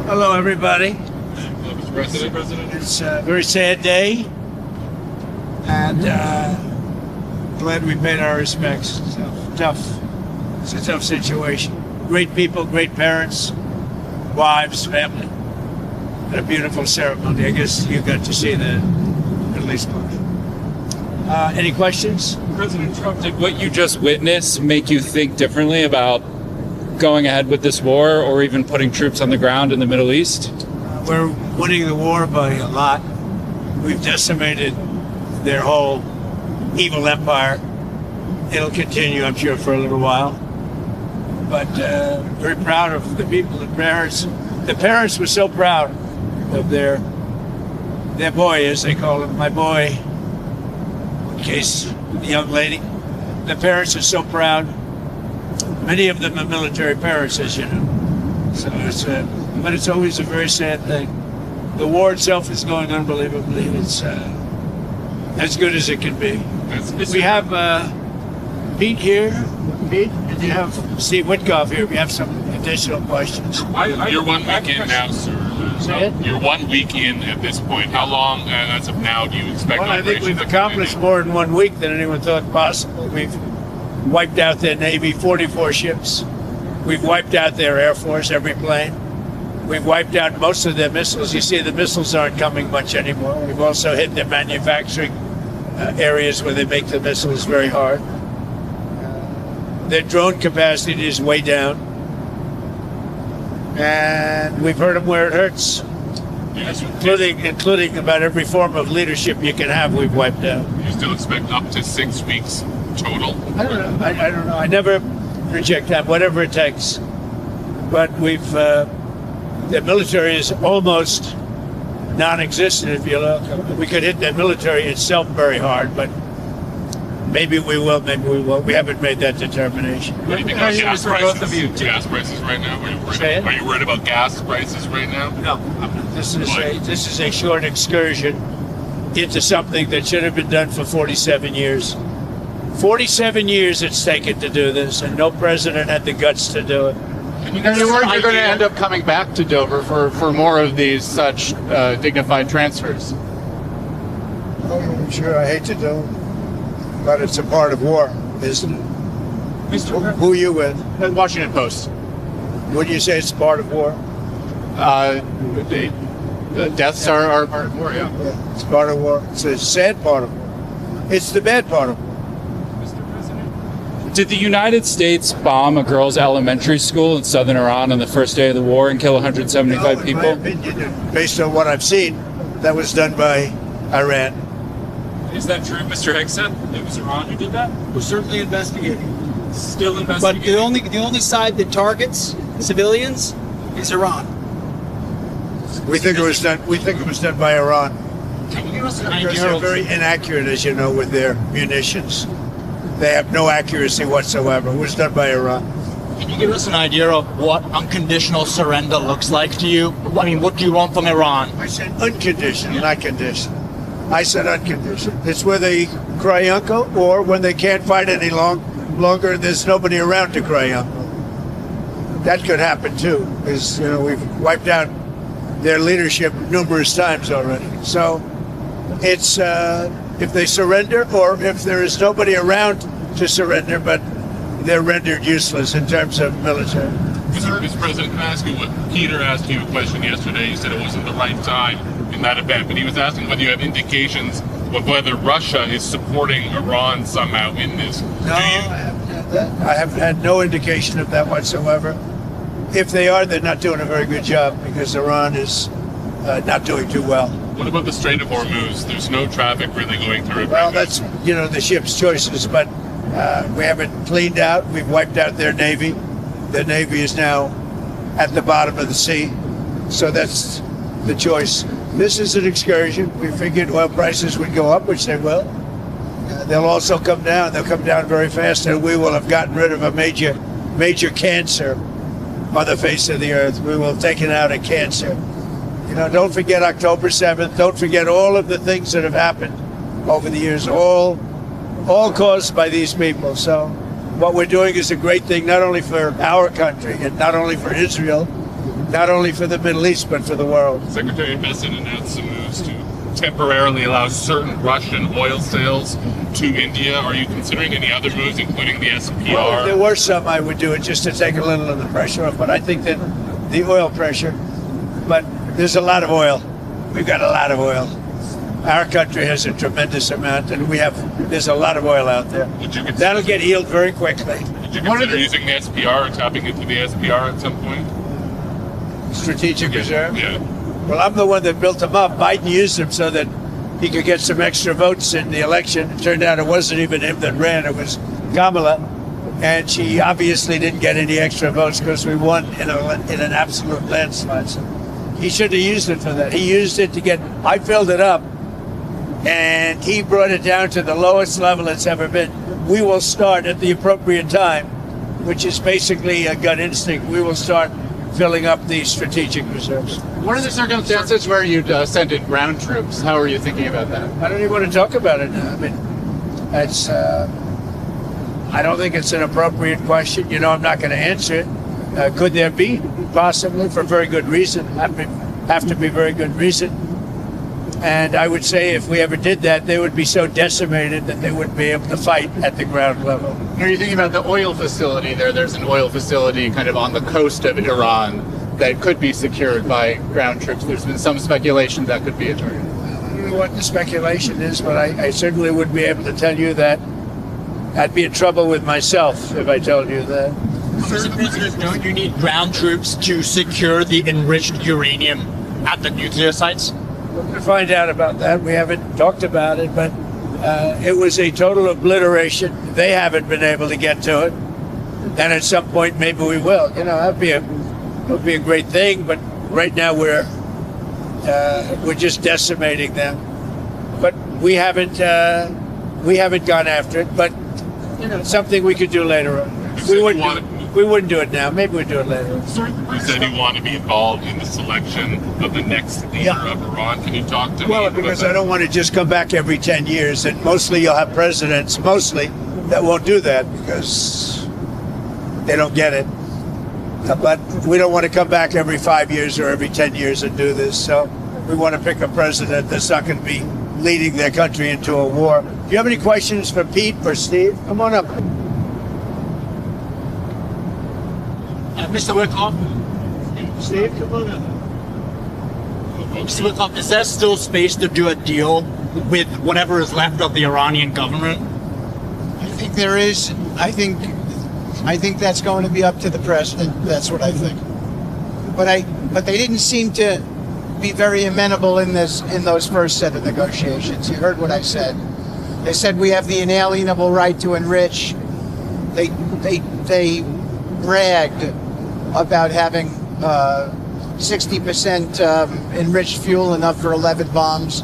Hello, everybody. Mr. President. It's a very sad day, and glad we paid our respects. It's a tough situation. Great people, great parents, wives, family. And a beautiful ceremony. I guess you got to see the Middle East part. Any questions? President Trump, did what you just witnessed make you think differently about going ahead with this war or even putting troops on the ground in the Middle East? We're winning the war by a lot. We've decimated their whole evil empire. It'll continue, I'm sure, for a little while. But very proud of the people, the parents. The parents were so proud of their boy, as they call him, my boy, in case the young lady. The parents are so proud. Many of them are military parents, as you know. So but it's always a very sad thing. The war itself is going unbelievably. It's as good as it can be. We have Pete here. Pete, and you have Steve Witkoff here. We have some additional questions. You're 1 week in now, sir. You're 1 week in at this point. How long, as of now, do you expect? Well, I think we've accomplished more in 1 week than anyone thought possible. We've wiped out their Navy, 44 ships. We've wiped out their Air Force, every plane. We've wiped out most of their missiles. You see, the missiles aren't coming much anymore. We've also hit their manufacturing areas where they make the missiles very hard. Their drone capacity is way down. And we've hurt them where it hurts. Including about every form of leadership you can have, we've wiped out. You still expect up to 6 weeks total? I don't know. I don't know. I never project time, whatever it takes. But we've, the military is almost non-existent, if you look. We could hit the military itself very hard, but maybe we will, maybe we won't. We haven't made that determination. What do you think about gas prices? Gas prices right now? Are you worried about gas prices right now? No. This is a short excursion into something that should have been done for 47 years. 47 years it's taken to do this, and no president had the guts to do it. You're worried you're going to end up coming back to Dover for more of these such dignified transfers? Oh, sure, I hate to do it, but it's a part of war, isn't it? Who are you with? The Washington Post. Would you say it's part of war? The deaths are part of war, yeah. It's part of war. It's a sad part of war. It's the bad part of war. Did the United States bomb a girls' elementary school in southern Iran on the first day of the war and kill 175 people? In my opinion, based on what I've seen, that was done by Iran. Is that true, Mr. Higson? It was Iran who did that? We're certainly investigating. Still But investigating? the only side that targets civilians is Iran. We think it was done. We think it was done by Iran. Can you give us an Because idea they're of very inaccurate, as you know, with their munitions. They have no accuracy whatsoever. It was done by Iran. Can you give us an idea of what unconditional surrender looks like to you? I mean, what do you want from Iran? I said unconditional, not conditional. I said unconditional. It's where they cry uncle, or when they can't fight any longer and there's nobody around to cry uncle. That could happen too, because we've wiped out their leadership numerous times already. So it's if they surrender, or if there is nobody around to surrender, but they're rendered useless in terms of military. Mr. President, can I ask you what Peter asked you a question yesterday? He said it wasn't the right time in that event, but he was asking whether you have indications of whether Russia is supporting Iran somehow in this. No, I have had no indication of that whatsoever. If they are, they're not doing a very good job, because Iran is not doing too well. What about the Strait of Hormuz? There's no traffic really going through it. Well, that's the ship's choices, but we haven't cleaned out. We've wiped out their Navy. The Navy is now at the bottom of the sea, so that's the choice. This is an excursion. We figured oil prices would go up, which they will. They'll also come down. They'll come down very fast, and we will have gotten rid of a major cancer on the face of the earth. We will have taken out a cancer. Don't forget October 7th. Don't forget all of the things that have happened over the years, all caused by these people. So what we're doing is a great thing, not only for our country and not only for Israel, not only for the Middle East, but for the world. Secretary Bessent announced some moves to temporarily allow certain Russian oil sales to India. Are you considering any other moves, including the SPR? Well, if there were some, I would do it just to take a little of the pressure off. But I think that the oil pressure, but there's a lot of oil. We've got a lot of oil. Our country has a tremendous amount, and there's a lot of oil out there. That'll get healed very quickly. Would you consider using the SPR or tapping into the SPR at some point? Strategic reserve? Yeah. Well, I'm the one that built them up. Biden used them so that he could get some extra votes in the election. It turned out it wasn't even him that ran, it was Kamala. And she obviously didn't get any extra votes because we won in an absolute landslide. So he should have used it for that. He used it I filled it up, and he brought it down to the lowest level it's ever been. We will start at the appropriate time, which is basically a gut instinct. We will start filling up the strategic reserves. What are the circumstances where you'd send in ground troops? How are you thinking about that? I don't even want to talk about it now. I mean, that's, I don't think it's an appropriate question. You know, I'm not going to answer it. Could there be? Possibly, for very good reason. Have to be very good reason. And I would say if we ever did that, they would be so decimated that they wouldn't be able to fight at the ground level. Are you thinking about the oil facility there? There's an oil facility kind of on the coast of Iran that could be secured by ground troops. There's been some speculation that could be a target. I don't know what the speculation is, but I certainly would be able to tell you that. I'd be in trouble with myself if I told you that. Mr. President, don't you need ground troops to secure the enriched uranium at the nuclear sites? We'll find out about that. We haven't talked about it, but it was a total obliteration. They haven't been able to get to it. And at some point, maybe we will. You know, that'd be a great thing. But right now, we're just decimating them. But we haven't gone after it. But you know, something we could do later on. We wouldn't do it now. Maybe we'd do it later on. You said you want to be involved in the selection of the next leader of Iran. Can you talk to me? Well, because I don't want to just come back every 10 years. And mostly you'll have presidents, that won't do that because they don't get it. But we don't want to come back every 5 years or every 10 years and do this. So we want to pick a president that's not going to be leading their country into a war. Do you have any questions for Pete or Steve? Come on up. Mr. Wickoff? Steve, come on up. Mr. Wickoff, is there still space to do a deal with whatever is left of the Iranian government? I think there is. I think that's going to be up to the president. That's what I think. But they didn't seem to be very amenable in those first set of negotiations. You heard what I said. They said we have the inalienable right to enrich. They bragged about having 60% enriched fuel, enough for 11 bombs.